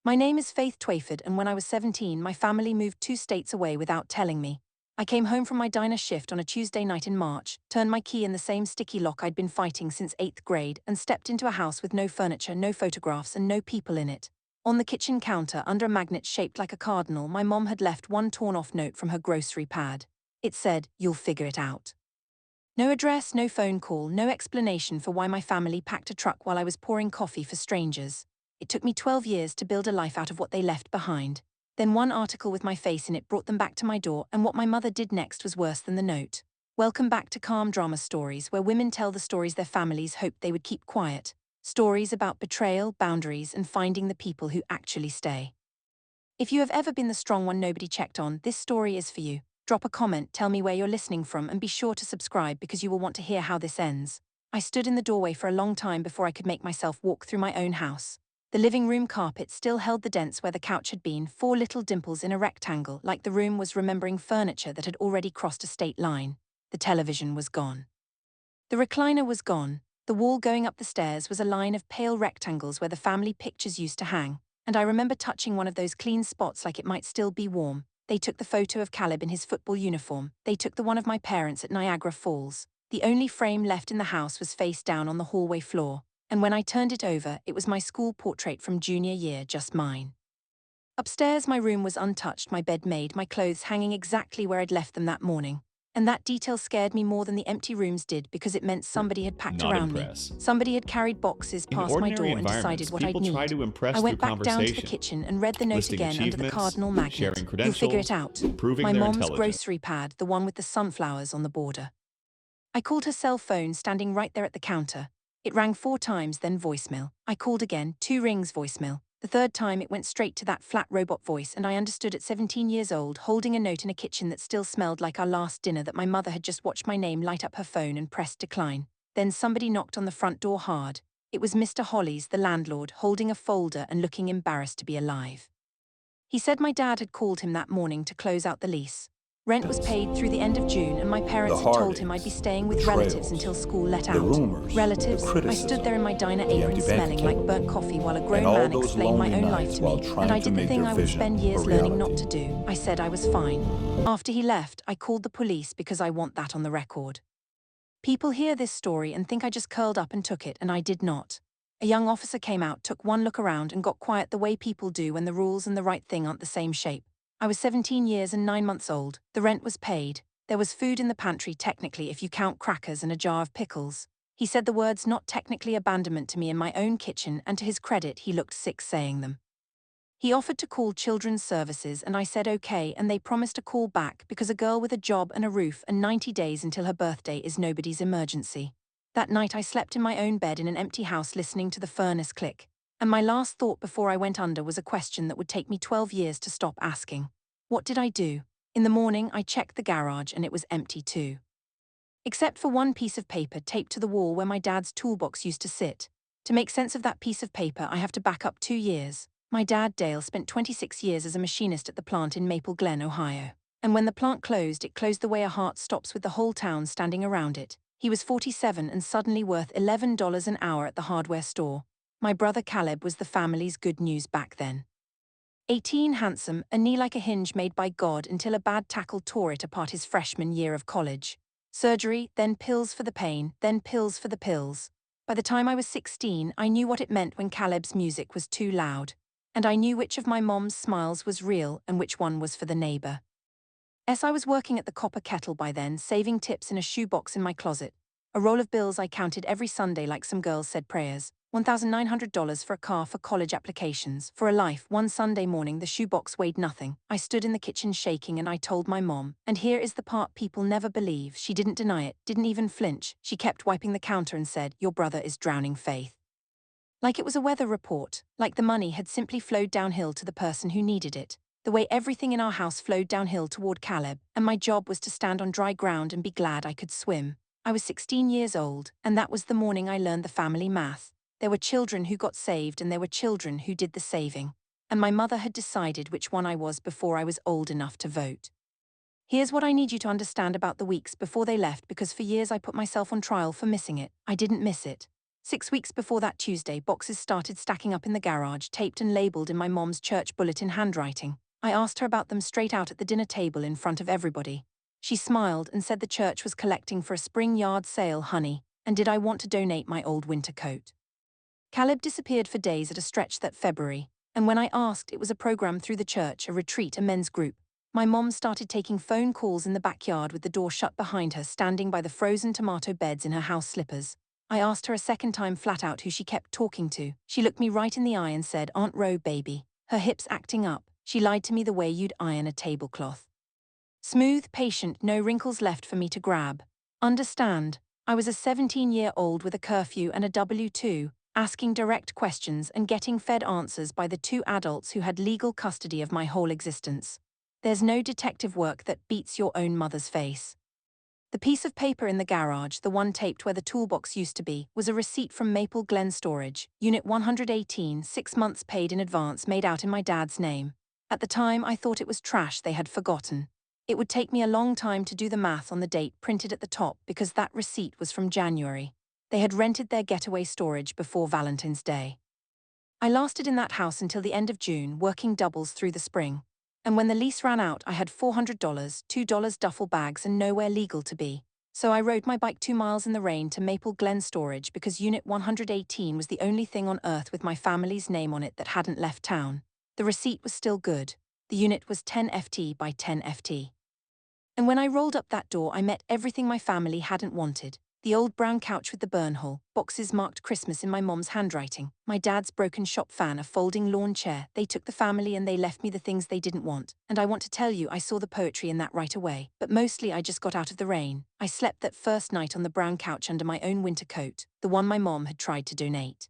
My name is Faith Twyford, and when I was 17, my family moved 2 states away without telling me. I came home from my diner shift on a Tuesday night in March, turned my key in the same sticky lock I'd been fighting since 8th grade, and stepped into a house with no furniture, no photographs, and no people in it. On the kitchen counter, under a magnet shaped like a cardinal, my mom had left one torn-off note from her grocery pad. It said, "You'll figure it out." No address, no phone call, no explanation for why my family packed a truck while I was pouring coffee for strangers. It took me 12 years to build a life out of what they left behind. Then one article with my face in it brought them back to my door, and what my mother did next was worse than the note. "Welcome back to Calm Drama Stories, where women tell the stories their families hoped they would keep quiet. Stories about betrayal, boundaries, and finding the people who actually stay." If you have ever been the strong one nobody checked on, this story is for you. Drop a comment, tell me where you're listening from, and be sure to subscribe because you will want to hear how this ends. I stood in the doorway for a long time before I could make myself walk through my own house. The living room carpet still held the dents where the couch had been, 4 little dimples in a rectangle, like the room was remembering furniture that had already crossed a state line. The television was gone. The recliner was gone. The wall going up the stairs was a line of pale rectangles where the family pictures used to hang, and I remember touching one of those clean spots like it might still be warm. They took the photo of Caleb in his football uniform. They took the one of my parents at Niagara Falls. The only frame left in the house was face down on the hallway floor, and when I turned it over, it was my school portrait from junior year, just mine. Upstairs, my room was untouched, my bed made, my clothes hanging exactly where I'd left them that morning. And that detail scared me more than the empty rooms did because it meant somebody had packed Not around me. impress. Somebody had carried boxes In past my ordinary door and environments, decided what I'd people try need. to I impress through went back down to the conversation, kitchen and read the note listing again under the achievements, cardinal magnet. sharing "You'll figure it credentials, out." proving My their mom's intelligence. grocery pad, the one with the sunflowers on the border. I called her cell phone standing right there at the counter. It rang 4 times, then voicemail. I called again, 2 rings, voicemail. The third time it went straight to that flat robot voice, and I understood at 17 years old, holding a note in a kitchen that still smelled like our last dinner, that my mother had just watched my name light up her phone and pressed decline. Then somebody knocked on the front door hard. It was Mr. Hollies, the landlord, holding a folder and looking embarrassed to be alive. He said my dad had called him that morning to close out the lease. Rent was paid through the end of June, and my The parents had told him I'd be heartaches, staying the with relatives betrayals, until school let the out. rumors, Relatives? the I criticism, stood there in my diner the apron empty smelling bank like account, burnt coffee while a grown and all man those explained my lonely own life nights to while me, trying and I to did the make thing their I would vision spend a years learning not reality. to do. I said I was fine. After he left, I called the police because I want that on the record. People hear this story and think I just curled up and took it, and I did not. A young officer came out, took one look around, and got quiet the way people do when the rules and the right thing aren't the same shape. I was 17 years and 9 months old. The rent was paid. There was food in the pantry, technically, if you count crackers and a jar of pickles. He said the words "not technically abandonment" to me in my own kitchen, and to his credit, he looked sick saying them. He offered to call Children's Services, and I said okay, and they promised a call back because a girl with a job and a roof and 90 days until her birthday is nobody's emergency. That night I slept in my own bed in an empty house listening to the furnace click, and my last thought before I went under was a question that would take me 12 years to stop asking. What did I do? In the morning I checked the garage and it was empty too. Except for one piece of paper taped to the wall where my dad's toolbox used to sit. To make sense of that piece of paper, I have to back up 2 years. My dad, Dale, spent 26 years as a machinist at the plant in Maple Glen, Ohio. And when the plant closed, it closed the way a heart stops with the whole town standing around it. He was 47 and suddenly worth $11 an hour at the hardware store. My brother Caleb was the family's good news back then. 18, handsome, a knee like a hinge made by God until a bad tackle tore it apart his freshman year of college. Surgery, then pills for the pain, then pills for the pills. By the time I was 16, I knew what it meant when Caleb's music was too loud. And I knew which of my mom's smiles was real and which one was for the neighbor. I was working at the Copper Kettle by then, saving tips in a shoebox in my closet. A roll of bills I counted every Sunday like some girls said prayers. $1,900 for a car for college applications, for a life. One Sunday morning the shoebox weighed nothing. I stood in the kitchen shaking and I told my mom, and here is the part people never believe, she didn't deny it, didn't even flinch. She kept wiping the counter and said, "Your brother is drowning, Faith." Like it was a weather report, like the money had simply flowed downhill to the person who needed it, the way everything in our house flowed downhill toward Caleb, and my job was to stand on dry ground and be glad I could swim. I was 16 years old, and that was the morning I learned the family math. There were children who got saved and there were children who did the saving. And my mother had decided which one I was before I was old enough to vote. Here's what I need you to understand about the weeks before they left, because for years I put myself on trial for missing it. I didn't miss it. 6 weeks before that Tuesday, boxes started stacking up in the garage, taped and labeled in my mom's church bulletin handwriting. I asked her about them straight out at the dinner table in front of everybody. She smiled and said the church was collecting for a spring yard sale, honey, and did I want to donate my old winter coat. Caleb disappeared for days at a stretch that February, and when I asked, it was a program through the church, a retreat, a men's group. My mom started taking phone calls in the backyard with the door shut behind her, standing by the frozen tomato beds in her house slippers. I asked her a second time flat out who she kept talking to. She looked me right in the eye and said, Aunt Ro, baby. Her hips acting up. She lied to me the way you'd iron a tablecloth. Smooth, patient, no wrinkles left for me to grab. Understand, I was a 17-year-old with a curfew and a W-2, asking direct questions and getting fed answers by the two adults who had legal custody of my whole existence. There's no detective work that beats your own mother's face. The piece of paper in the garage, the one taped where the toolbox used to be, was a receipt from Maple Glen Storage, Unit 118, 6 months paid in advance, made out in my dad's name. At the time, I thought it was trash they had forgotten. It would take me a long time to do the math on the date printed at the top because that receipt was from January. They had rented their getaway storage before Valentine's Day. I lasted in that house until the end of June, working doubles through the spring. And when the lease ran out, I had $400, $2 duffel bags, and nowhere legal to be. So I rode my bike 2 miles in the rain to Maple Glen Storage because Unit 118 was the only thing on earth with my family's name on it that hadn't left town. The receipt was still good. The unit was 10 FT by 10 FT. And when I rolled up that door, I met everything my family hadn't wanted. The old brown couch with the burn hole, boxes marked Christmas in my mom's handwriting, my dad's broken shop fan, a folding lawn chair. They took the family and they left me the things they didn't want. And I want to tell you, I saw the poetry in that right away. But mostly I just got out of the rain. I slept that first night on the brown couch under my own winter coat, the one my mom had tried to donate.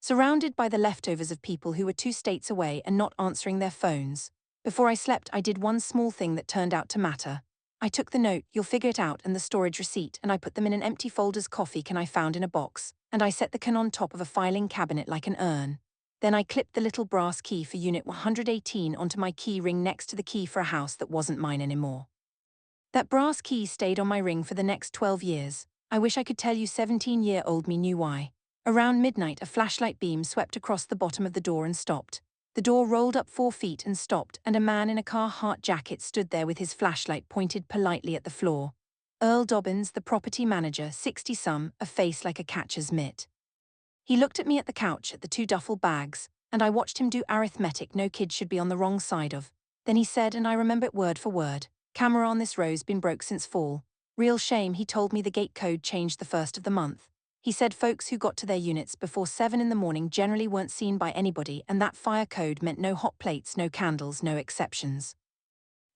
Surrounded by the leftovers of people who were 2 states away and not answering their phones. Before I slept, I did one small thing that turned out to matter. I took the note, "You'll figure it out," and the storage receipt, and I put them in an empty folder's coffee can I found in a box, and I set the can on top of a filing cabinet like an urn. Then I clipped the little brass key for Unit 118 onto my key ring next to the key for a house that wasn't mine anymore. That brass key stayed on my ring for the next 12 years. I wish I could tell you 17-year-old me knew why. Around midnight, a flashlight beam swept across the bottom of the door and stopped. The door rolled up 4 feet and stopped, and a man in a Carhartt jacket stood there with his flashlight pointed politely at the floor. Earl Dobbins, the property manager, 60-some, a face like a catcher's mitt. He looked at me at the couch, at the 2 duffel bags, and I watched him do arithmetic no kid should be on the wrong side of. Then he said, and I remember it word for word, "Camera on this row's been broke since fall. Real shame." He told me the gate code changed the 1st of the month. He said folks who got to their units before 7 in the morning generally weren't seen by anybody, and that fire code meant no hot plates, no candles, no exceptions.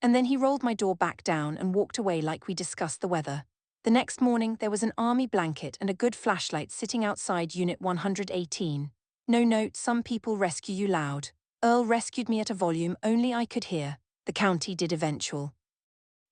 And then he rolled my door back down and walked away like we discussed the weather. The next morning, there was an army blanket and a good flashlight sitting outside Unit 118. No note, "Some people rescue you loud." Earl rescued me at a volume only I could hear. The county did eventual.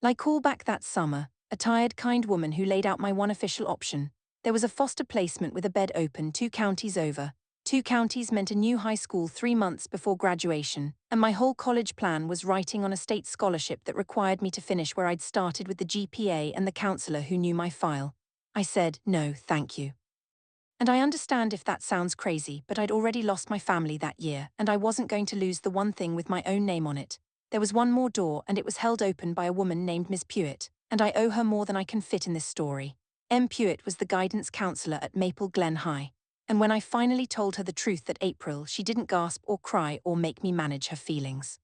Like call back that summer, a tired, kind woman who laid out my one official option. There was a foster placement with a bed open 2 counties over. 2 counties meant a new high school 3 months before graduation, and my whole college plan was writing on a state scholarship that required me to finish where I'd started with the GPA and the counselor who knew my file. I said, no, thank you. And I understand if that sounds crazy, but I'd already lost my family that year, and I wasn't going to lose the one thing with my own name on it. There was one more door, and it was held open by a woman named Ms. Pewitt, and I owe her more than I can fit in this story. M. Pewitt was the guidance counselor at Maple Glen High. And when I finally told her the truth that April, she didn't gasp or cry or make me manage her feelings.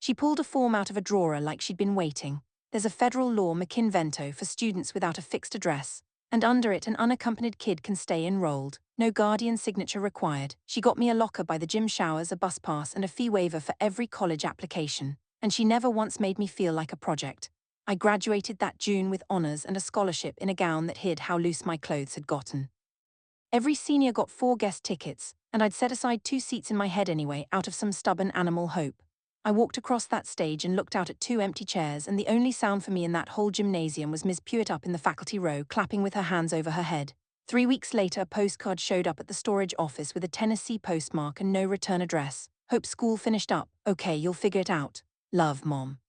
She pulled a form out of a drawer like she'd been waiting. There's a federal law, McInvento, for students without a fixed address, and under it an unaccompanied kid can stay enrolled, no guardian signature required. She got me a locker by the gym showers, a bus pass, and a fee waiver for every college application, and she never once made me feel like a project. I graduated that June with honors and a scholarship in a gown that hid how loose my clothes had gotten. Every senior got 4 guest tickets, and I'd set aside 2 seats in my head anyway, out of some stubborn animal hope. I walked across that stage and looked out at 2 empty chairs, and the only sound for me in that whole gymnasium was Ms. Pewitt up in the faculty row, clapping with her hands over her head. 3 weeks later, a postcard showed up at the storage office with a Tennessee postmark and no return address. "Hope school finished up. Okay, you'll figure it out. Love, Mom."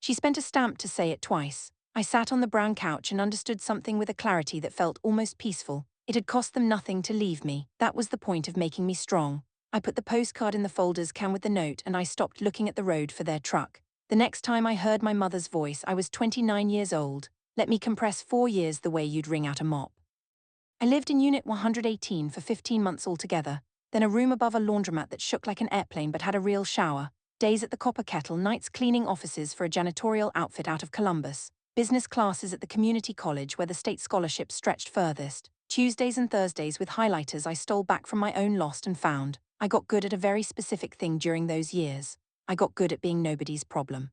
She spent a stamp to say it twice. I sat on the brown couch and understood something with a clarity that felt almost peaceful. It had cost them nothing to leave me. That was the point of making me strong. I put the postcard in the folder's can with the note and I stopped looking at the road for their truck. The next time I heard my mother's voice, I was 29 years old. Let me compress 4 years the way you'd wring out a mop. I lived in Unit 118 for 15 months altogether, then a room above a laundromat that shook like an airplane but had a real shower, days at the Copper Kettle, nights cleaning offices for a janitorial outfit out of Columbus, business classes at the community college where the state scholarship stretched furthest, Tuesdays and Thursdays with highlighters I stole back from my own lost and found. I got good at a very specific thing during those years. I got good at being nobody's problem.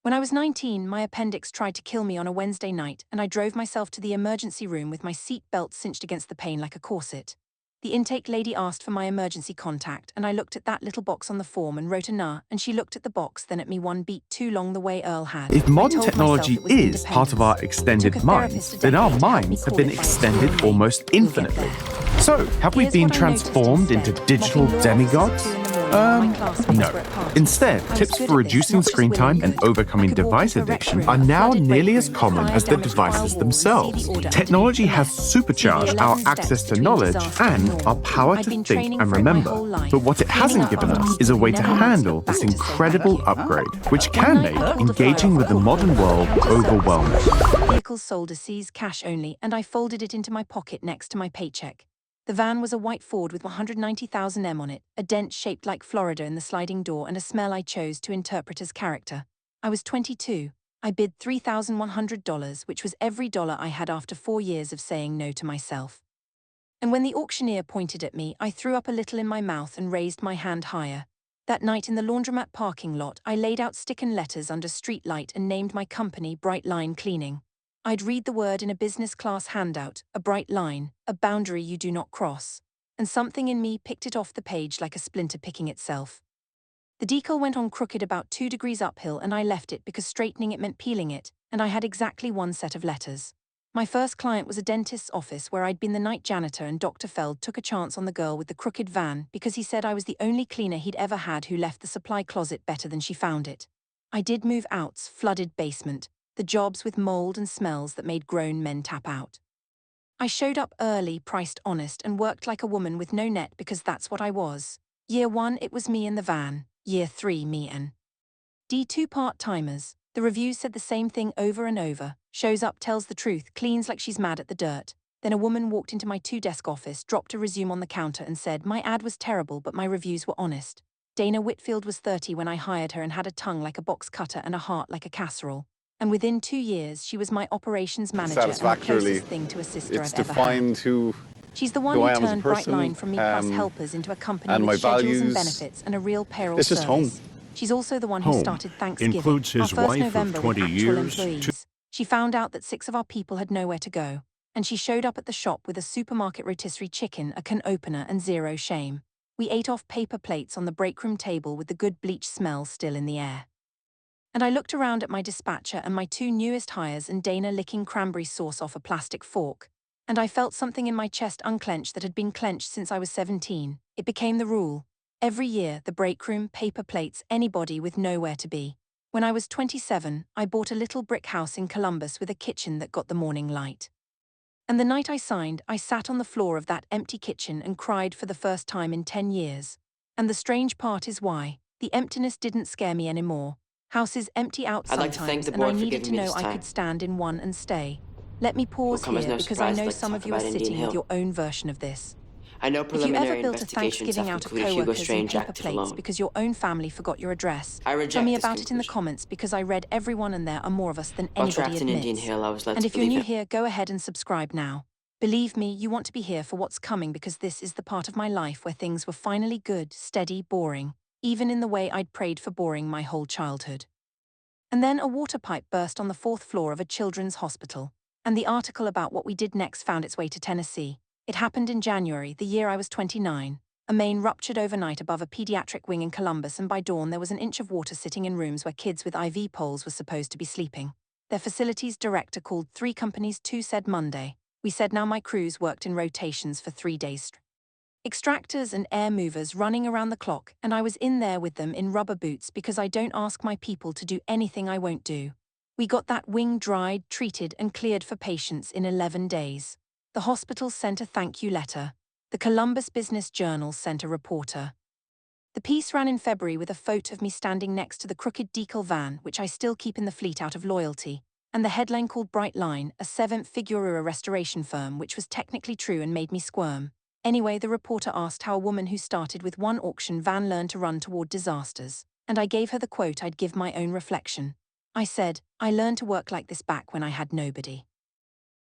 When I was 19, my appendix tried to kill me on a Wednesday night, and I drove myself to the emergency room with my seat belt cinched against the pain like a corset. The intake lady asked for my emergency contact, and I looked at that little box on the form and wrote a "nah," and she looked at the box, then at me 1 beat too long the way Earl had. If modern I told technology myself it was is part of our independence. extended Took a minds, therapist a then our decade to help me minds have call been it by its extended real name. almost We'll get infinitely. there. So, have we Here's been what I noticed transformed into instead. digital Mocking law officers at demigods? 2 in the morning while my classmates No. were at parties. Instead, I was tips good for at this, reducing not just screen willing time good. and overcoming I could walk device into a rec addiction room, are a now flooded nearly break as room, common fire as the damaged devices file walls, themselves. see the order Technology underneath has the map. supercharged See the our 11 steps access to between knowledge disaster and and normal. our power I'd to been think training and for it my remember. whole life. But what it Cleaning hasn't up given after us people is a who way to never once handle looked this back to say incredible thank you. upgrade, which One can night make I pulled a engaging file with the off modern world overwhelming. Vehicles sold as seized cash only, and I folded it into my pocket next to my paycheck. The van was a white Ford with 190,000 M on it, a dent shaped like Florida in the sliding door, and a smell I chose to interpret as character. I was 22. I bid $3,100, which was every dollar I had after 4 years of saying no to myself. And when the auctioneer pointed at me, I threw up a little in my mouth and raised my hand higher. That night in the laundromat parking lot, I laid out stick-in letters under street light and named my company Bright Line Cleaning. I'd read the word in a business class handout, a bright line, a boundary you do not cross. And something in me picked it off the page like a splinter picking itself. The decal went on crooked about 2 degrees uphill, and I left it because straightening it meant peeling it, and I had exactly 1 set of letters. My first client was a dentist's office where I'd been the night janitor, and Dr. Feld took a chance on the girl with the crooked van because he said I was the only cleaner he'd ever had who left the supply closet better than she found it. I did move outs, flooded basement, the jobs with mold and smells that made grown men tap out. I showed up early, priced honest, and worked like a woman with no net because that's what I was. Year 1, it was me and the van. Year 3, me and D2 part-timers. The reviews said the same thing over and over. Shows up, tells the truth, cleans like she's mad at the dirt. Then a woman walked into my 2-desk office, dropped a resume on the counter and said, "My ad was terrible, but my reviews were honest." Dana Whitfield was 30 when I hired her and had a tongue like a box cutter and a heart like a casserole. And within 2 years, she was my operations manager and the Satisfactorily, closest thing to a sister it's I've ever had. defined who She's the one who who I am as a turned Bright person, Line from me plus helpers into a company and with my schedules and values. benefits and a real payroll It's just service. home. She's also the one who Home started Thanksgiving, includes his our first wife of November 20 with actual years, employees. She found out that 6 of our people had nowhere to go, and she showed up at the shop with a supermarket rotisserie chicken, a can opener, and zero shame. We ate off paper plates on the break room table with the good bleach smell still in the air. And I looked around at my dispatcher and my 2 newest hires and Dana licking cranberry sauce off a plastic fork. And I felt something in my chest unclench that had been clenched since I was 17. It became the rule. Every year, the break room, paper plates, anybody with nowhere to be. When I was 27, I bought a little brick house in Columbus with a kitchen that got the morning light. And the night I signed, I sat on the floor of that empty kitchen and cried for the first time in 10 years. And the strange part is why. The emptiness didn't scare me anymore. Houses empty out I'd like to thank sometimes, the and I board for needed giving to me know this I time. could stand in one and stay. Let me pause come as here no because I surprise, know I'd like to some talk of you are about Indian sitting with Hill. your own version of this. I know If you ever preliminary built a investigations Thanksgiving have out of concluded Hugo co-workers and Strange paper acted plates alone. because your own family forgot your address, I tell reject me this about it in the conclusion. comments because I read everyone and there are more of us than While anybody trapped in Indian admits. Hill, I was led And to if you're believe new it. here, go ahead and subscribe now. Believe me, you want to be here for what's coming because this is the part of my life where things were finally good, steady, boring, even in the way I'd prayed for boring my whole childhood. And then a water pipe burst on the 4th floor of a children's hospital. And the article about what we did next found its way to Tennessee. It happened in January, the year I was 29. A main ruptured overnight above a pediatric wing in Columbus, and by dawn there was an inch of water sitting in rooms where kids with IV poles were supposed to be sleeping. Their facilities director called 3 companies, 2 said Monday. We said now my crews worked in rotations for 3 days. Extractors and air movers running around the clock, and I was in there with them in rubber boots because I don't ask my people to do anything I won't do. We got that wing dried, treated, and cleared for patients in 11 days. The hospital sent a thank you letter. The Columbus Business Journal sent a reporter. The piece ran in February with a photo of me standing next to the crooked decal van, which I still keep in the fleet out of loyalty, and the headline called Bright Line, a seventh-figure restoration firm, which was technically true and made me squirm. Anyway, the reporter asked how a woman who started with one auction van learned to run toward disasters, and I gave her the quote I'd give my own reflection. I said, I learned to work like this back when I had nobody.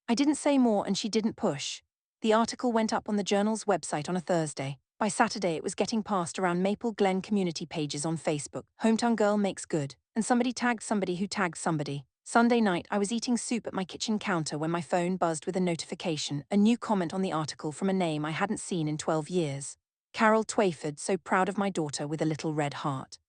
I didn't say more and she didn't push. The article went up on the Journal's website on a Thursday. By Saturday it was getting passed around Maple Glen community pages on Facebook. Hometown girl makes good. And somebody tagged somebody who tagged somebody. Sunday night I was eating soup at my kitchen counter when my phone buzzed with a notification, a new comment on the article from a name I hadn't seen in 12 years. Carol Twayford, so proud of my daughter with a little red heart.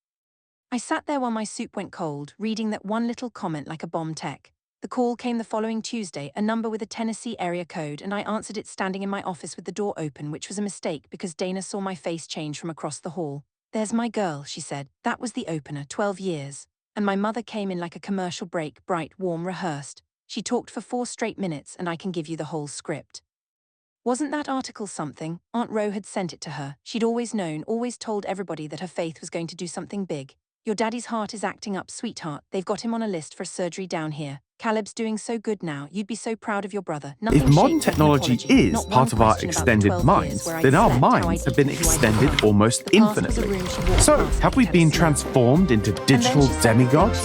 I sat there while my soup went cold, reading that one little comment like a bomb tech. The call came the following Tuesday, a number with a Tennessee area code, and I answered it standing in my office with the door open, which was a mistake because Dana saw my face change from across the hall. There's my girl, she said. That was the opener, 12 years. And my mother came in like a commercial break, bright, warm, rehearsed. She talked for 4 straight minutes, and I can give you the whole script. Wasn't that article something? Aunt Ro had sent it to her. She'd always known, always told everybody that her faith was going to do something big. Your daddy's heart is acting up, sweetheart. They've got him on a list for surgery down here. Caleb's doing so good now. You'd be so proud of your brother. If modern technology is part of our extended minds, then our minds have been extended almost infinitely. So, have we been transformed into digital demigods?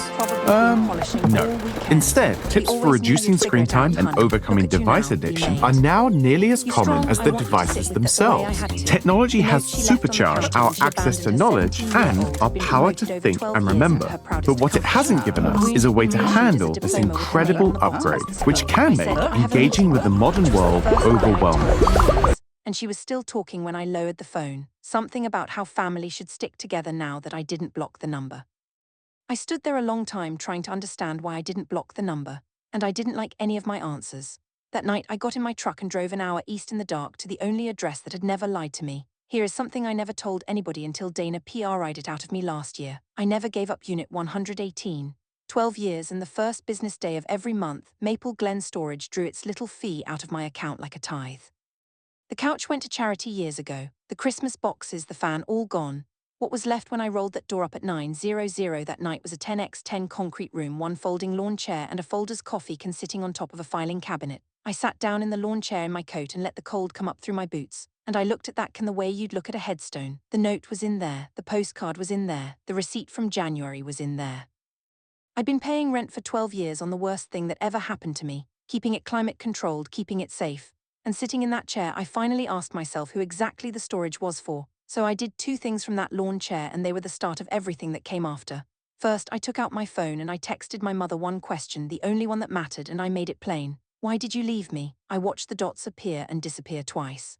No. Instead, tips for reducing screen time and overcoming device addiction are now nearly as common as the devices themselves. Technology has supercharged our access to knowledge and our power to think and remember. But what it hasn't given us is a way to handle this incredible upgrade, which can make engaging with the modern world overwhelming. And she was still talking when I lowered the phone, something about how family should stick together now that I didn't block the number. I stood there a long time trying to understand why I didn't block the number, and I didn't like any of my answers. That night I got in my truck and drove an hour east in the dark to the only address that had never lied to me. Here is something I never told anybody until Dana PR'd it out of me last year. I never gave up Unit 118. 12 years and the first business day of every month, Maple Glen Storage drew its little fee out of my account like a tithe. The couch went to charity years ago. The Christmas boxes, the fan, all gone. What was left when I rolled that door up at 9:00 that night was a 10x10 concrete room, one folding lawn chair and a folder's coffee can sitting on top of a filing cabinet. I sat down in the lawn chair in my coat and let the cold come up through my boots. And I looked at that can the way you'd look at a headstone. The note was in there, the postcard was in there, the receipt from January was in there. I'd been paying rent for 12 years on the worst thing that ever happened to me, keeping it climate controlled, keeping it safe. And sitting in that chair, I finally asked myself who exactly the storage was for. So I did 2 things from that lawn chair and they were the start of everything that came after. First, I took out my phone and I texted my mother one question, the only one that mattered, and I made it plain. Why did you leave me? I watched the dots appear and disappear twice.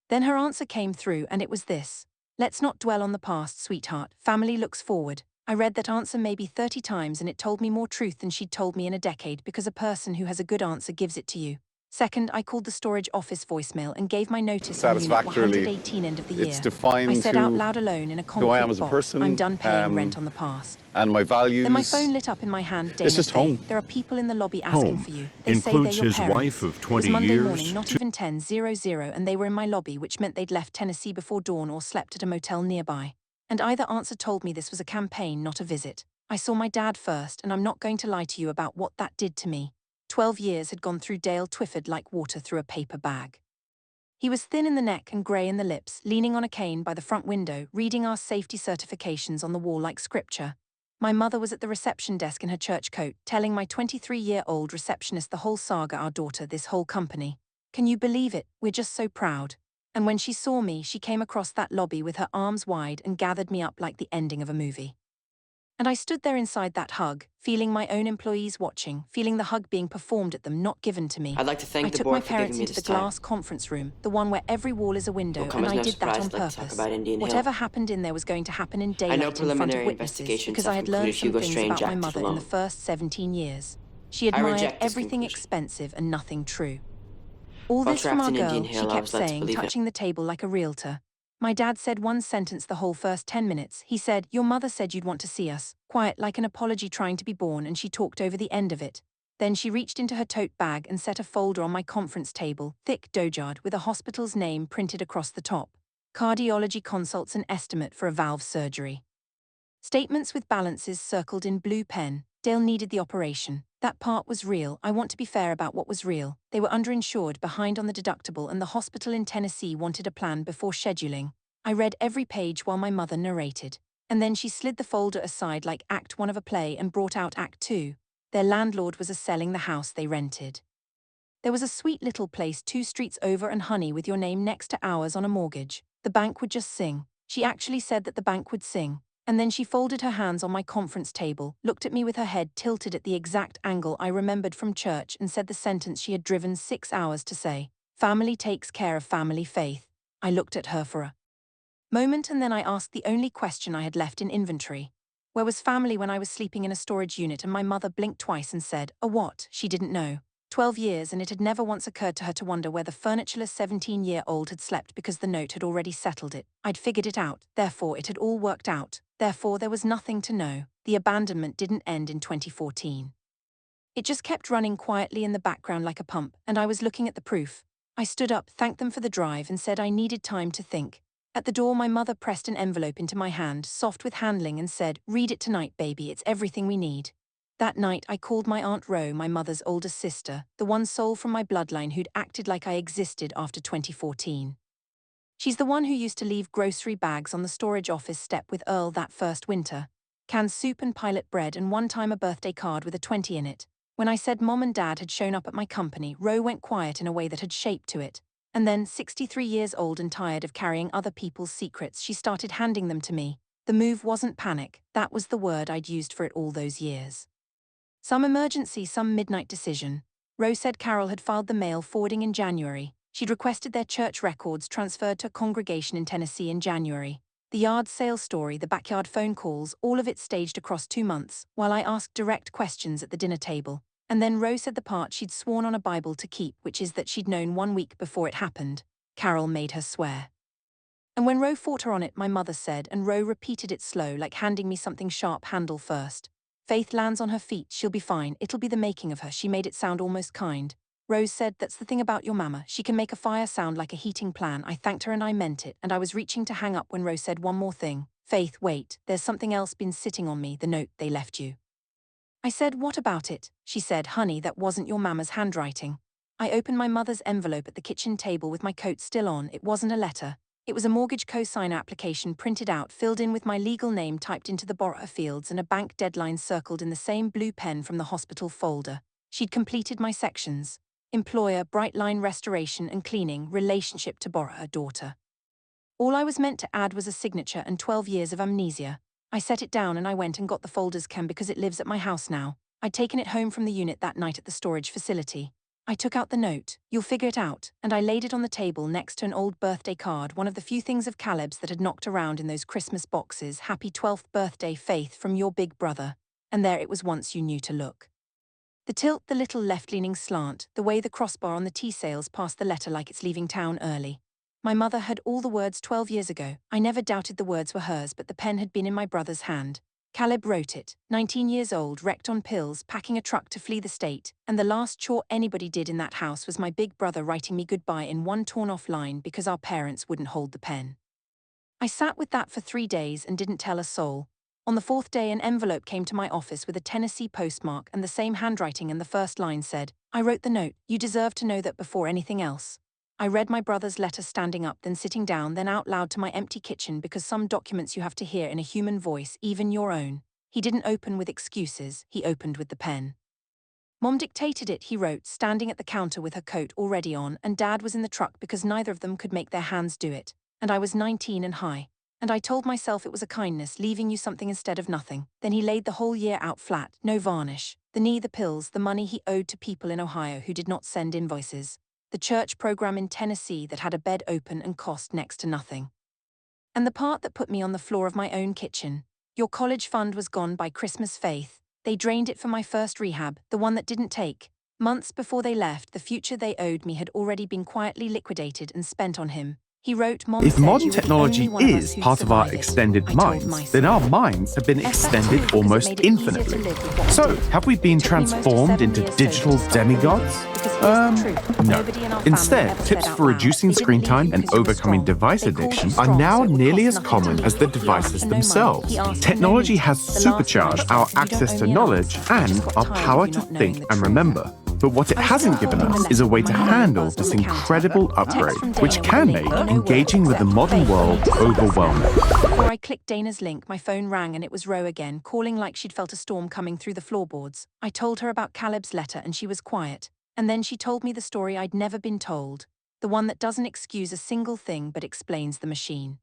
Then her answer came through and it was this. Let's not dwell on the past, sweetheart. Family looks forward. I read that answer maybe 30 times and it told me more truth than she'd told me in a decade because a person who has a good answer gives it to you. Second, I called the storage office voicemail and gave my notice on Unit 118 end of the year. It's defined I said out loud alone in a concrete who I am as a box, person, I'm done paying rent on the past. and my values. Then my phone lit up in my hand. Dana It's just said, home. There are people in the lobby asking Home for you. They say includes they're your his parents. wife of It 20 was Monday years. morning, not even 10:00, and they were in my lobby, which meant they'd left Tennessee before dawn or slept at a motel nearby. And either answer told me this was a campaign, not a visit. I saw my dad first, and I'm not going to lie to you about what that did to me. 12 years had gone through Dale Twyford like water through a paper bag. He was thin in the neck and grey in the lips, leaning on a cane by the front window, reading our safety certifications on the wall like scripture. My mother was at the reception desk in her church coat, telling my 23-year-old receptionist the whole saga, our daughter, this whole company. Can you believe it? We're just so proud. And when she saw me, she came across that lobby with her arms wide and gathered me up like the ending of a movie. And I stood there inside that hug, feeling my own employees watching, feeling the hug being performed at them, not given to me. I'd like to thank I the took my board for giving parents me into this the glass time. conference room, the one where every wall is a window, Will come and as I no did that on surprise, like to talk purpose. about Indian Hill. Whatever happened in there was going to happen in I know daylight in front of preliminary witnesses, investigations because I have had learned concluded some Hugo things Strange about my acted mother in alone. the first 17 years. She I admired reject this everything conclusion. expensive and nothing true. All While this from our trapped in girl, Indian she Hill, I kept was led to saying, believe it. touching the table like a realtor. My dad said one sentence the whole first 10 minutes. He said, your mother said you'd want to see us. Quiet like an apology trying to be born, and she talked over the end of it. Then she reached into her tote bag and set a folder on my conference table, thick dojard with a hospital's name printed across the top. Cardiology consults and estimate for a valve surgery. Statements with balances circled in blue pen. Dale needed the operation. That part was real. I want to be fair about what was real. They were underinsured, behind on the deductible, and the hospital in Tennessee wanted a plan before scheduling. I read every page while my mother narrated. And then she slid the folder aside like Act 1 of a play and brought out Act 2. Their landlord was selling the house they rented. There was a sweet little place 2 streets over and honey with your name next to ours on a mortgage. The bank would just sing. She actually said that the bank would sing. And then she folded her hands on my conference table, looked at me with her head tilted at the exact angle I remembered from church, and said the sentence she had driven 6 hours to say. Family takes care of family, Faith. I looked at her for a moment and then I asked the only question I had left in inventory. Where was family when I was sleeping in a storage unit? And my mother blinked twice and said, a what? She didn't know. 12 years, and it had never once occurred to her to wonder where the furnitureless 17-year-old had slept because the note had already settled it. I'd figured it out, therefore it had all worked out, therefore there was nothing to know. The abandonment didn't end in 2014. It just kept running quietly in the background like a pump, and I was looking at the proof. I stood up, thanked them for the drive, and said I needed time to think. At the door, my mother pressed an envelope into my hand, soft with handling, and said, read it tonight, baby, it's everything we need. That night, I called my Aunt Ro, my mother's oldest sister, the one soul from my bloodline who'd acted like I existed after 2014. She's the one who used to leave grocery bags on the storage office step with Earl that first winter. Canned soup and pilot bread, and one time a birthday card with a 20 in it. When I said Mom and Dad had shown up at my company, Ro went quiet in a way that had shape to it. And then, 63 years old and tired of carrying other people's secrets, she started handing them to me. The move wasn't panic, that was the word I'd used for it all those years. Some emergency, some midnight decision. Ro said Carol had filed the mail forwarding in January. She'd requested their church records transferred to a congregation in Tennessee in January. The yard sale story, the backyard phone calls, all of it staged across 2 months, while I asked direct questions at the dinner table. And then Ro said the part she'd sworn on a Bible to keep, which is that she'd known 1 week before it happened. Carol made her swear. And when Ro fought her on it, my mother said, and Ro repeated it slow, like handing me something sharp, handle first. Faith lands on her feet, she'll be fine, it'll be the making of her. She made it sound almost kind. Rose said, that's the thing about your mama, she can make a fire sound like a heating plan. I thanked her and I meant it, and I was reaching to hang up when Rose said one more thing. Faith, wait, there's something else been sitting on me, the note they left you. I said, what about it? She said, honey, that wasn't your mama's handwriting. I opened my mother's envelope at the kitchen table with my coat still on. It wasn't a letter. It was a mortgage co-sign application printed out, filled in with my legal name typed into the borrower fields and a bank deadline circled in the same blue pen from the hospital folder. She'd completed my sections. Employer, bright line restoration and cleaning, relationship to borrower, daughter. All I was meant to add was a signature and 12 years of amnesia. I set it down and I went and got the folders can because it lives at my house now. I'd taken it home from the unit that night at the storage facility. I took out the note, you'll figure it out, and I laid it on the table next to an old birthday card, one of the few things of Caleb's that had knocked around in those Christmas boxes. Happy 12th birthday, Faith, from your big brother. And there it was once you knew to look. The tilt, the little left-leaning slant, the way the crossbar on the tea sails past the letter like it's leaving town early. My mother had all the words 12 years ago. I never doubted the words were hers, but the pen had been in my brother's hand. Caleb wrote it, 19 years old, wrecked on pills, packing a truck to flee the state, and the last chore anybody did in that house was my big brother writing me goodbye in one torn-off line because our parents wouldn't hold the pen. I sat with that for 3 days and didn't tell a soul. On the 4th day, an envelope came to my office with a Tennessee postmark and the same handwriting, and the first line said, I wrote the note, you deserve to know that before anything else. I read my brother's letter standing up, then sitting down, then out loud to my empty kitchen, because some documents you have to hear in a human voice, even your own. He didn't open with excuses, he opened with the pen. Mom dictated it, he wrote, standing at the counter with her coat already on, and Dad was in the truck because neither of them could make their hands do it. And I was 19 and high. And I told myself it was a kindness, leaving you something instead of nothing. Then he laid the whole year out flat, no varnish. The knee, the pills, the money he owed to people in Ohio who did not send invoices. The church program in Tennessee that had a bed open and cost next to nothing. And the part that put me on the floor of my own kitchen. Your college fund was gone by Christmas, Faith. They drained it for my first rehab, the one that didn't take. Months before they left, the future they owed me had already been quietly liquidated and spent on him. He wrote, Mom If said modern you were the technology only one of us is who'd part of our survive it. extended I told my minds, then son. our minds have been F that too, extended because it almost made it easier to infinitely. live with what we So, did. have we been It took me most of transformed 7 into years sober digital to stop demigods? believing, because here's the truth. No. Nobody in our family Instead, ever tips said out for loud, reducing "They didn't screen leave time you and because you were overcoming strong. device They called you addiction are strong, now so it would nearly cost as nothing to common leave as the you." He asked devices for no money. themselves. He asked for no Technology meeting. has The last thing I supercharged said, our "You don't access owe to me an knowledge answer. I and just got our tired of power you to not knowing think the and truth." remember. But what it I was still hasn't given holding the us is a letter way when to my mother handle buzzed on this the counter. incredible A text upgrade, from which Dana with a can link, make no words engaging with the except modern faith, world you need to sign this now. overwhelming. Before I clicked Dana's link, my phone rang and it was Ro again, calling like she'd felt a storm coming through the floorboards. I told her about Caleb's letter and she was quiet. And then she told me the story I'd never been told. The one that doesn't excuse a single thing but explains the machine.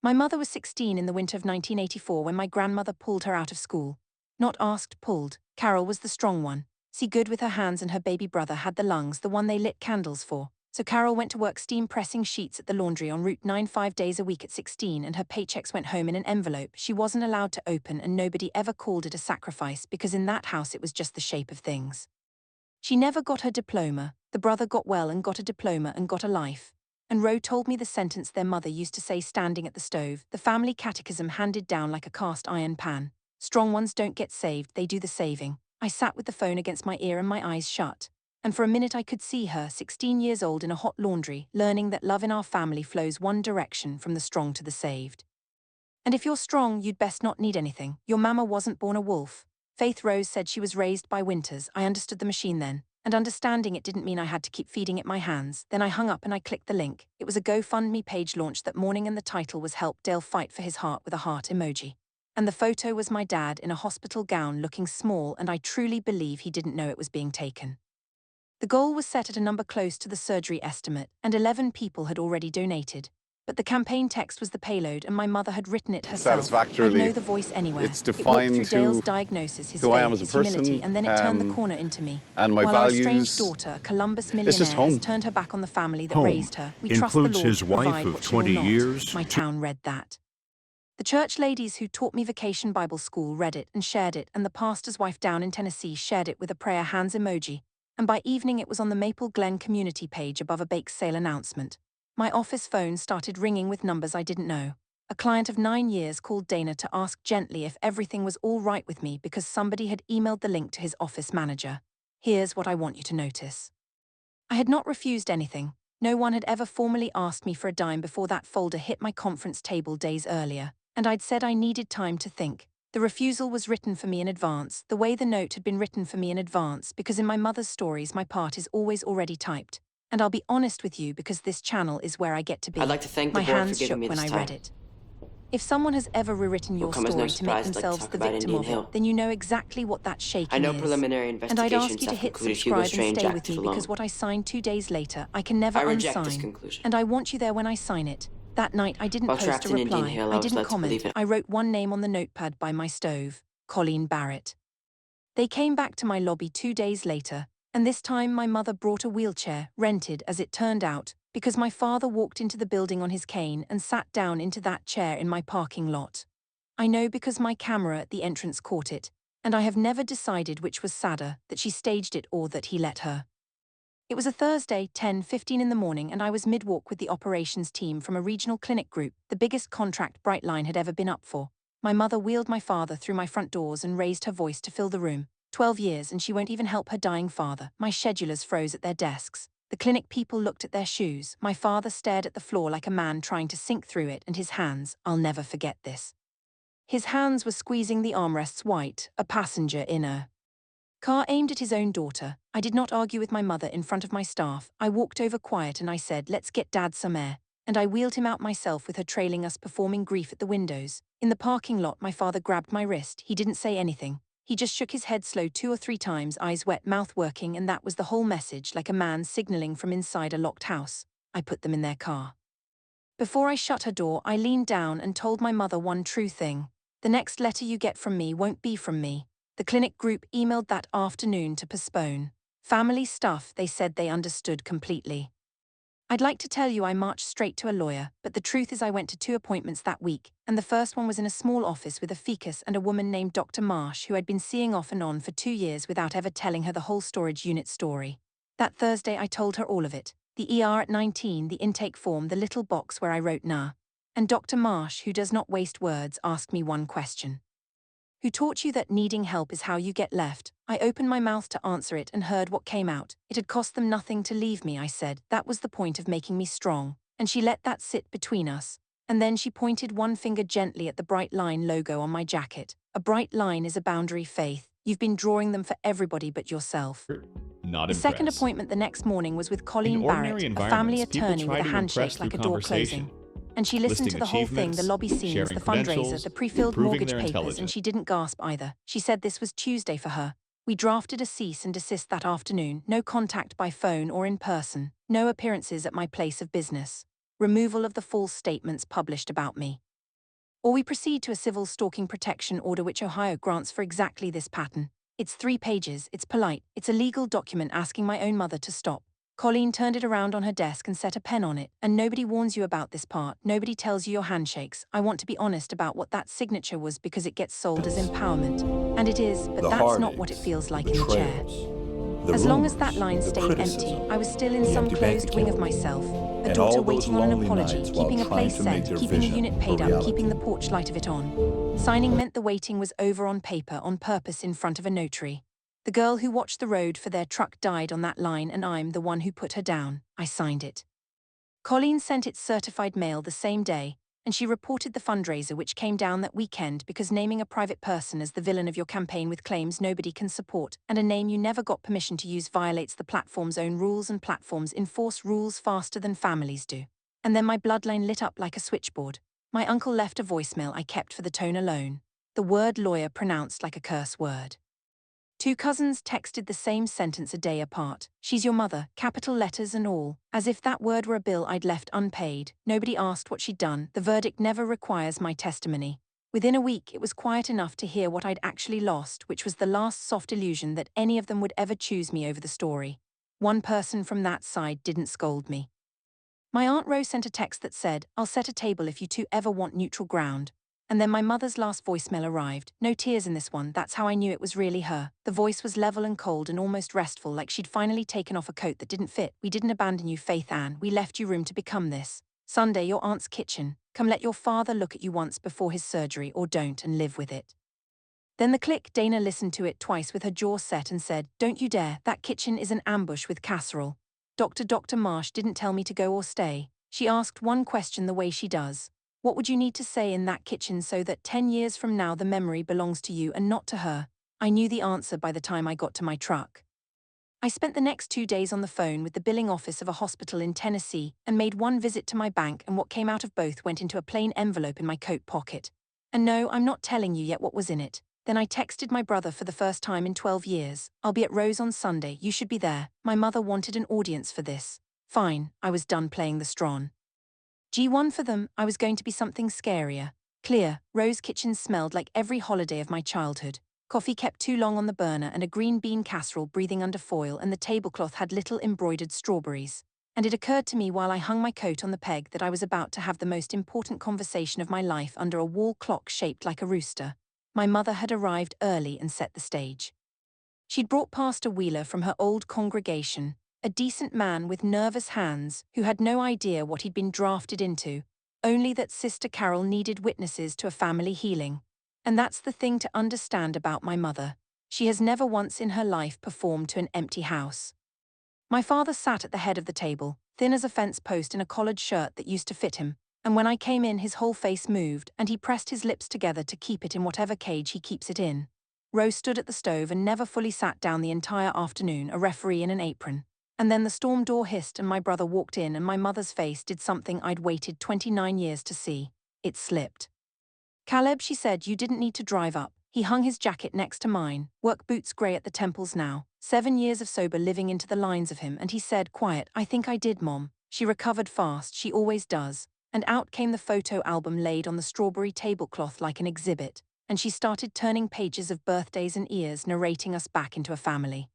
My mother was 16 in the winter of 1984 when my grandmother pulled her out of school. Not asked, pulled. Carol was the strong one. See good with her hands, and her baby brother had the lungs, the one they lit candles for. So Carol went to work steam pressing sheets at the laundry on Route 9 5 days a week at 16, and her paychecks went home in an envelope she wasn't allowed to open, and nobody ever called it a sacrifice because in that house it was just the shape of things. She never got her diploma. The brother got well and got a diploma and got a life. And Ro told me the sentence their mother used to say standing at the stove, the family catechism handed down like a cast iron pan. Strong ones don't get saved, they do the saving. I sat with the phone against my ear and my eyes shut. And for a minute I could see her, 16 years old in a hot laundry, learning that love in our family flows one direction, from the strong to the saved. And if you're strong, you'd best not need anything. Your mama wasn't born a wolf. Faith Rose said she was raised by winters. I understood the machine then. And understanding it didn't mean I had to keep feeding it my hands. Then I hung up and I clicked the link. It was a GoFundMe page launched that morning, and the title was "Help Dale Fight for His Heart" with a heart emoji. And the photo was my dad in a hospital gown looking small, and I truly believe he didn't know it was being taken. The goal was set at a number close to the surgery estimate, and 11 people had already donated. But the campaign text was the payload, and my mother had written it herself. Satisfactorily. I'd know the voice anywhere. It's It walked defined through Dale's to diagnosis, his who I faith, am as a his humility, person, and then it turned the corner into me. and my While our estranged values. daughter, a Columbus It's just millionaire, has home. turned her back on the family that Home raised her, we trust the includes Lord his to wife provide of what she will 20 not. years. My town read that. The church ladies who taught me Vacation Bible School read it and shared it, and the pastor's wife down in Tennessee shared it with a prayer hands emoji. And by evening it was on the Maple Glen community page above a bake sale announcement. My office phone started ringing with numbers I didn't know. A client of 9 years called Dana to ask gently if everything was all right with me because somebody had emailed the link to his office manager. Here's what I want you to notice. I had not refused anything. No one had ever formally asked me for a dime before that folder hit my conference table days earlier, and I'd said I needed time to think. The refusal was written for me in advance, the way the note had been written for me in advance, because in my mother's stories my part is always already typed. And I'll be honest with you, because this channel is where I get to be. I'd like to thank the My board for hands giving shook me when this I time. read it. If someone has ever rewritten your come as no story to make surprise, I'd like to themselves talk the about victim Indian of it, Hill. then you know exactly what that shaking I know is. preliminary And I'd investigations ask you to have hit concluded Hugo subscribe and Strange stay with acted me, alone. because what I signed 2 days later, I can never I reject this unsign. conclusion. And I want you there when I sign it. That night I didn't While post trapped a in Indian reply, Hill, I I was didn't led to comment, believe it. I wrote one name on the notepad by my stove: Colleen Barrett. They came back to my lobby 2 days later, and this time my mother brought a wheelchair, rented as it turned out, because my father walked into the building on his cane and sat down into that chair in my parking lot. I know because my camera at the entrance caught it, and I have never decided which was sadder, that she staged it or that he let her. It was a Thursday, 10:15 in the morning, and I was mid-walk with the operations team from a regional clinic group, the biggest contract Brightline had ever been up for. My mother wheeled my father through my front doors and raised her voice to fill the room. 12 years and she won't even help her dying father. My schedulers froze at their desks. The clinic people looked at their shoes. My father stared at the floor like a man trying to sink through it, and his hands, I'll never forget this. His hands were squeezing the armrests white, a passenger in a car aimed at his own daughter. I did not argue with my mother in front of my staff. I walked over quiet and I said, "Let's get Dad some air." And I wheeled him out myself with her trailing us, performing grief at the windows. In the parking lot, my father grabbed my wrist. He didn't say anything. He just shook his head slow 2 or 3 times, eyes wet, mouth working, and that was the whole message, like a man signaling from inside a locked house. I put them in their car. Before I shut her door, I leaned down and told my mother one true thing. The next letter you get from me won't be from me. The clinic group emailed that afternoon to postpone. Family stuff, they said they understood completely. I'd like to tell you I marched straight to a lawyer, but the truth is I went to 2 appointments that week, and the first one was in a small office with a ficus and a woman named Dr. Marsh who I'd been seeing off and on for 2 years without ever telling her the whole storage unit story. That Thursday I told her all of it. the ER at 19, the intake form, the little box where I wrote nah. And Dr. Marsh, who does not waste words, asked me one question. Who taught you that needing help is how you get left? I opened my mouth to answer it and heard what came out. It had cost them nothing to leave me, I said. That was the point of making me strong. And she let that sit between us. And then she pointed one finger gently at the bright line logo on my jacket. A bright line is a boundary, Faith. You've been drawing them for everybody but yourself. Not The second impressed. appointment the next morning was with In Colleen ordinary Barrett, a family environments, people attorney try with a to impress handshake through like a door conversation, closing. And she listened to listing the whole thing, the lobby achievements, scenes, the sharing fundraiser, credentials, the pre-filled proving mortgage they're papers, and intelligent. she didn't gasp either. She said this was Tuesday for her. We drafted a cease and desist that afternoon, no contact by phone or in person, no appearances at my place of business, removal of the false statements published about me. Or we proceed to a civil stalking protection order which Ohio grants for exactly this pattern. It's 3 pages, it's polite, it's a legal document asking my own mother to stop. Colleen turned it around on her desk and set a pen on it. And nobody warns you about this part, nobody tells you your handshakes. I want to be honest about what that signature was because it gets sold as empowerment. And it is, but that's not what it feels like in the chair. As long as that line stayed empty, I was still in some closed wing of myself. A daughter waiting on an apology, keeping a place set, keeping a unit paid up, keeping the porch light of it on. Signing meant the waiting was over on paper, on purpose in front of a notary. The girl who watched the road for their truck died on that line and I'm the one who put her down. I signed it. Colleen sent its certified mail the same day, and she reported the fundraiser which came down that weekend because naming a private person as the villain of your campaign with claims nobody can support and a name you never got permission to use violates the platform's own rules, and platforms enforce rules faster than families do. And then my bloodline lit up like a switchboard. My uncle left a voicemail I kept for the tone alone. The word lawyer pronounced like a curse word. 2 cousins texted the same sentence a day apart. She's your mother, capital letters and all. As if that word were a bill I'd left unpaid. Nobody asked what she'd done. The verdict never requires my testimony. Within a week, it was quiet enough to hear what I'd actually lost, which was the last soft illusion that any of them would ever choose me over the story. One person from that side didn't scold me. My Aunt Rose sent a text that said, I'll set a table if you two ever want neutral ground. And then my mother's last voicemail arrived. No tears in this one, that's how I knew it was really her. The voice was level and cold and almost restful, like she'd finally taken off a coat that didn't fit. We didn't abandon you, Faith Ann, we left you room to become this. Sunday, your aunt's kitchen. Come let your father look at you once before his surgery, or don't, and live with it. Then the click. Dana listened to it twice with her jaw set and said, don't you dare, that kitchen is an ambush with casserole. Dr. Marsh didn't tell me to go or stay. She asked one question the way she does. What would you need to say in that kitchen so that 10 years from now the memory belongs to you and not to her? I knew the answer by the time I got to my truck. I spent the next 2 days on the phone with the billing office of a hospital in Tennessee and made one visit to my bank, and what came out of both went into a plain envelope in my coat pocket. And no, I'm not telling you yet what was in it. Then I texted my brother for the first time in 12 years. I'll be at Rose on Sunday, you should be there. My mother wanted an audience for this. Fine, I was done playing the strong. G1 for them, I was going to be something scarier. Clear, Rose kitchen smelled like every holiday of my childhood. Coffee kept too long on the burner and a green bean casserole breathing under foil, and the tablecloth had little embroidered strawberries. And it occurred to me while I hung my coat on the peg that I was about to have the most important conversation of my life under a wall clock shaped like a rooster. My mother had arrived early and set the stage. She'd brought Pastor Wheeler from her old congregation, a decent man with nervous hands who had no idea what he'd been drafted into, only that Sister Carol needed witnesses to a family healing. And that's the thing to understand about my mother. She has never once in her life performed to an empty house. My father sat at the head of the table, thin as a fence post in a collared shirt that used to fit him, and when I came in his whole face moved and he pressed his lips together to keep it in whatever cage he keeps it in. Rose stood at the stove and never fully sat down the entire afternoon, a referee in an apron. And then the storm door hissed and my brother walked in and my mother's face did something I'd waited 29 years to see. It slipped. Caleb, she said, you didn't need to drive up. He hung his jacket next to mine, work boots grey at the temples now, 7 years of sober living into the lines of him, and he said, quiet, I think I did, Mom. She recovered fast, she always does. And out came the photo album laid on the strawberry tablecloth like an exhibit, and she started turning pages of birthdays and years, narrating us back into a family.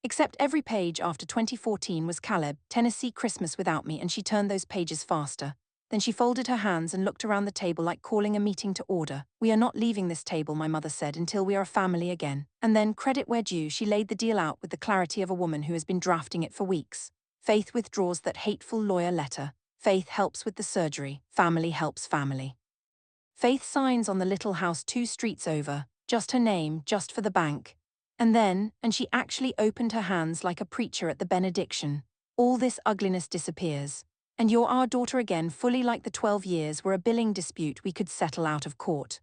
Except every page after 2014 was Caleb, Tennessee Christmas without me, and she turned those pages faster. Then she folded her hands and looked around the table like calling a meeting to order. We are not leaving this table, my mother said, until we are a family again. And then, credit where due, she laid the deal out with the clarity of a woman who has been drafting it for weeks. Faith withdraws that hateful lawyer letter. Faith helps with the surgery. Family helps family. Faith signs on the little house 2 streets over, just her name, just for the bank. And she actually opened her hands like a preacher at the benediction. All this ugliness disappears. And you're our daughter again, fully like the 12 years were a billing dispute we could settle out of court.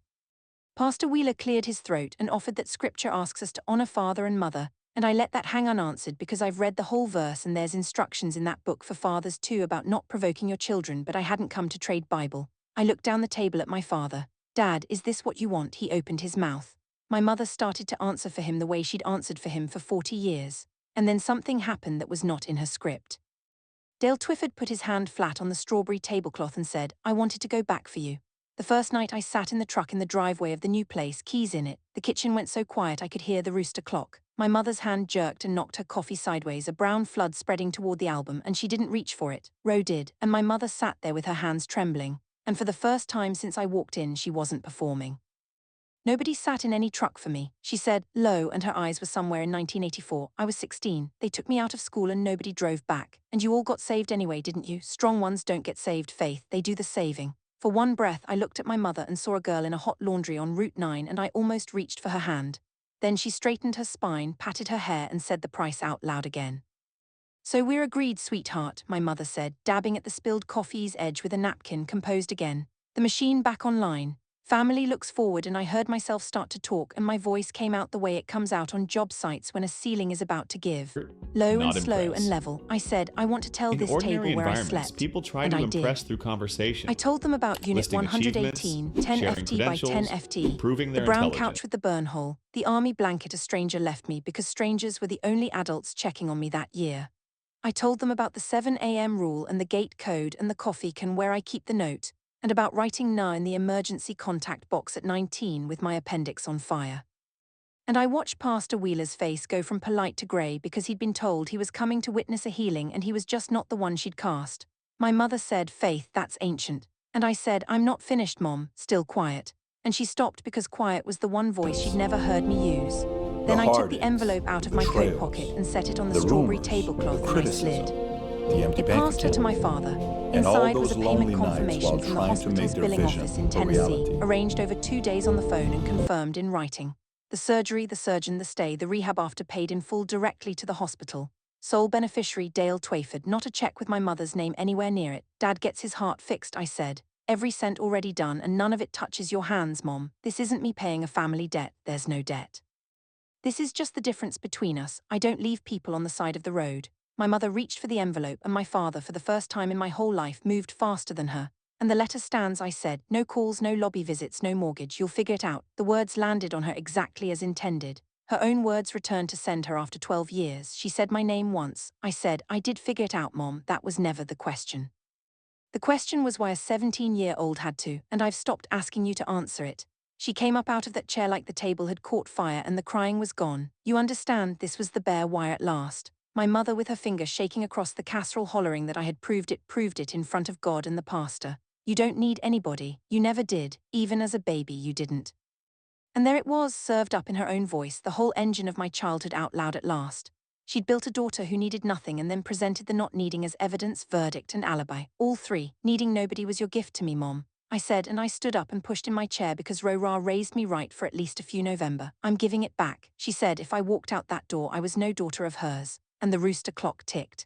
Pastor Wheeler cleared his throat and offered that scripture asks us to honor father and mother, and I let that hang unanswered because I've read the whole verse and there's instructions in that book for fathers too about not provoking your children, but I hadn't come to trade Bible. I looked down the table at my father. Dad, is this what you want? He opened his mouth. My mother started to answer for him the way she'd answered for him for 40 years. And then something happened that was not in her script. Dale Twyford put his hand flat on the strawberry tablecloth and said, I wanted to go back for you. The first night I sat in the truck in the driveway of the new place, keys in it, the kitchen went so quiet I could hear the rooster clock. My mother's hand jerked and knocked her coffee sideways, a brown flood spreading toward the album, and she didn't reach for it. Ro did, and my mother sat there with her hands trembling. And for the first time since I walked in, she wasn't performing. Nobody sat in any truck for me, she said, low, and her eyes were somewhere in 1984. I was 16. They took me out of school and nobody drove back. And you all got saved anyway, didn't you? Strong ones don't get saved, Faith, they do the saving. For one breath, I looked at my mother and saw a girl in a hot laundry on Route 9, and I almost reached for her hand. Then she straightened her spine, patted her hair, and said the price out loud again. So we're agreed, sweetheart, my mother said, dabbing at the spilled coffee's edge with a napkin, composed again. The machine back online. Family looks forward, and I heard myself start to talk, and my voice came out the way it comes out on job sites when a ceiling is about to give. Low and slow and level. I said, I want to tell this table where I slept. People try and to I impress did. through conversation. I told them about Unit Listing 118, 10 sharing FT by 10 credentials, FT, improving the their brown intelligence. couch with the burn hole, the army blanket a stranger left me because strangers were the only adults checking on me that year. I told them about the 7 a.m. rule and the gate code and the coffee can where I keep the note, and about writing "nah" in the emergency contact box at 19 with my appendix on fire. And I watched Pastor Wheeler's face go from polite to grey because he'd been told he was coming to witness a healing and he was just not the one she'd cast. My mother said, Faith, that's ancient. And I said, I'm not finished, Mom, still quiet. And she stopped because quiet was the one voice she'd never heard me use. Then I took the envelope out of my coat pocket and set it on the strawberry tablecloth and I slid. It passed her to my father. Inside was a payment confirmation from the hospital's billing office in Tennessee, arranged over 2 days on the phone and confirmed in writing. The surgery, the surgeon, the stay, the rehab after paid in full directly to the hospital. Sole beneficiary Dale Twyford, not a check with my mother's name anywhere near it. Dad gets his heart fixed, I said. Every cent already done and none of it touches your hands, Mom. This isn't me paying a family debt, there's no debt. This is just the difference between us. I don't leave people on the side of the road. My mother reached for the envelope and my father, for the first time in my whole life, moved faster than her. And the letter stands, I said. No calls, no lobby visits, no mortgage. You'll figure it out. The words landed on her exactly as intended. Her own words returned to send her after 12 years. She said my name once. I said, I did figure it out, Mom. That was never the question. The question was why a 17-year-old had to, and I've stopped asking you to answer it. She came up out of that chair like the table had caught fire and the crying was gone. You understand, this was the bare wire at last. My mother with her finger shaking across the casserole hollering that I had proved it in front of God and the pastor. You don't need anybody, you never did, even as a baby you didn't. And there it was, served up in her own voice, the whole engine of my childhood out loud at last. She'd built a daughter who needed nothing and then presented the not needing as evidence, verdict and alibi. All three. Needing nobody was your gift to me, Mom. I said, and I stood up and pushed in my chair because Rora raised me right for at least a few November. I'm giving it back, she said. If I walked out that door I was no daughter of hers. And the rooster clock ticked.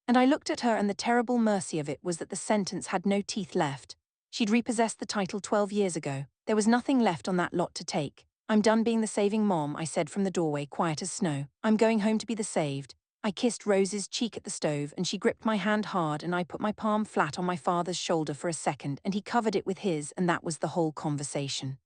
And I looked at her and the terrible mercy of it was that the sentence had no teeth left. She'd repossessed the title 12 years ago. There was nothing left on that lot to take. I'm done being the saving mom, I said from the doorway, quiet as snow. I'm going home to be the saved. I kissed Rose's cheek at the stove and she gripped my hand hard and I put my palm flat on my father's shoulder for a second and he covered it with his and that was the whole conversation.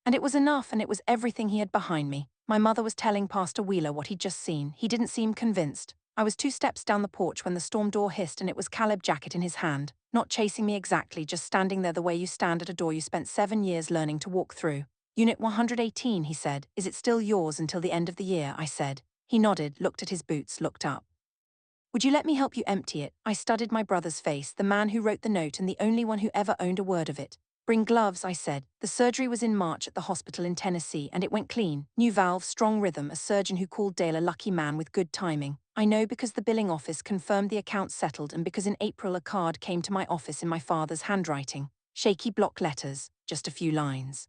And it was enough and it was everything he had behind me. My mother was telling Pastor Wheeler what he'd just seen. He didn't seem convinced. I was 2 steps down the porch when the storm door hissed and it was Caleb Jacket in his hand, not chasing me exactly, just standing there the way you stand at a door you spent 7 years learning to walk through. Unit 118, he said. Is it still yours until the end of the year? I said. He nodded, looked at his boots, looked up. Would you let me help you empty it? I studied my brother's face, the man who wrote the note and the only one who ever owned a word of it. Bring gloves, I said. The surgery was in March at the hospital in Tennessee and it went clean. New valve, strong rhythm, a surgeon who called Dale a lucky man with good timing. I know because the billing office confirmed the account settled and because in April a card came to my office in my father's handwriting. Shaky block letters, just a few lines.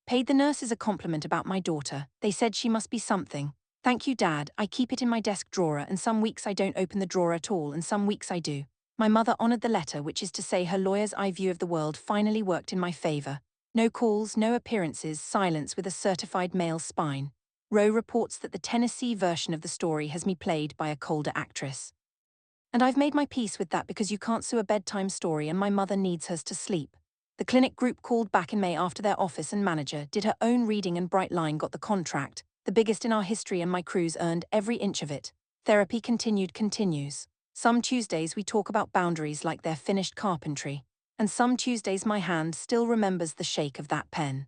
Paid the nurses a compliment about my daughter. They said she must be something. Thank you, Dad. I keep it in my desk drawer and some weeks I don't open the drawer at all and some weeks I do. My mother honored the letter, which is to say her lawyer's eye view of the world finally worked in my favor. No calls, no appearances, silence with a certified male spine. Roe reports that the Tennessee version of the story has me played by a colder actress. And I've made my peace with that because you can't sue a bedtime story and my mother needs hers to sleep. The clinic group called back in May after their office and manager did her own reading and Bright Line got the contract, the biggest in our history, and my crews earned every inch of it. Therapy continues. Some Tuesdays we talk about boundaries like they're finished carpentry, and some Tuesdays my hand still remembers the shake of that pen.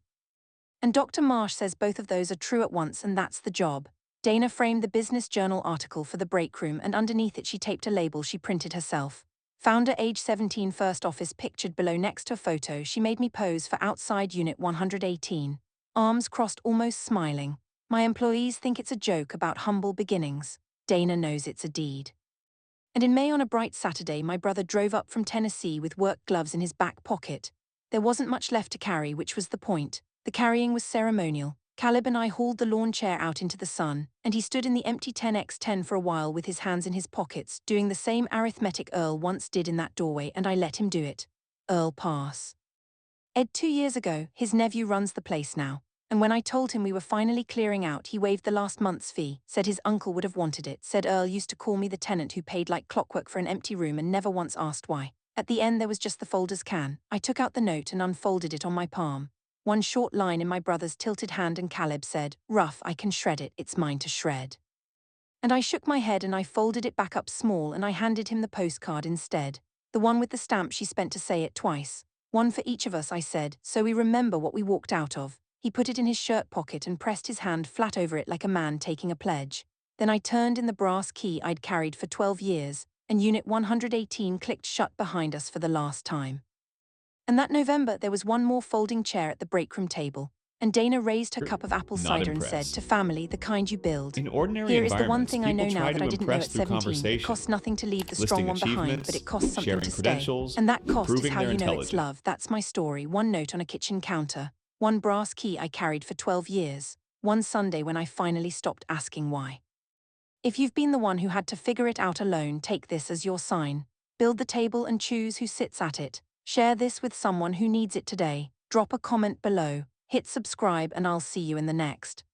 And Dr. Marsh says both of those are true at once, and that's the job. Dana framed the Business Journal article for the break room, and underneath it she taped a label she printed herself. Founder age 17, first office pictured below next to a photo she made me pose for outside Unit 118. Arms crossed, almost smiling. My employees think it's a joke about humble beginnings. Dana knows it's a deed. And in May on a bright Saturday my brother drove up from Tennessee with work gloves in his back pocket. There wasn't much left to carry, which was the point. The carrying was ceremonial. Caleb and I hauled the lawn chair out into the sun, and he stood in the empty 10x10 for a while with his hands in his pockets, doing the same arithmetic Earl once did in that doorway, and I let him do it. Earl pass. Ed, 2 years ago, his nephew runs the place now. And when I told him we were finally clearing out, he waived the last month's fee, said his uncle would have wanted it, said Earl used to call me the tenant who paid like clockwork for an empty room and never once asked why. At the end there was just the folder's can. I took out the note and unfolded it on my palm. One short line in my brother's tilted hand, and Caleb said, "Rough, I can shred it, it's mine to shred." And I shook my head and I folded it back up small and I handed him the postcard instead. The one with the stamp she spent to say it twice. One for each of us, I said, so we remember what we walked out of. He put it in his shirt pocket and pressed his hand flat over it like a man taking a pledge. Then I turned in the brass key I'd carried for 12 years, and Unit 118 clicked shut behind us for the last time. And that November there was one more folding chair at the breakroom table, and Dana raised her cup of apple cider and said, "To family, the kind you build." In ordinary Here is the one environments, thing I know people now try that to I didn't know impress at through 17. It conversation, costs nothing to leave the listing strong one behind, achievements, but it costs something sharing to stay. credentials, And that cost is proving how they're you know it's intelligent. love. That's my story. One note on a kitchen counter, one brass key I carried for 12 years, one Sunday when I finally stopped asking why. If you've been the one who had to figure it out alone, take this as your sign. Build the table and choose who sits at it. Share this with someone who needs it today. Drop a comment below. Hit subscribe and I'll see you in the next.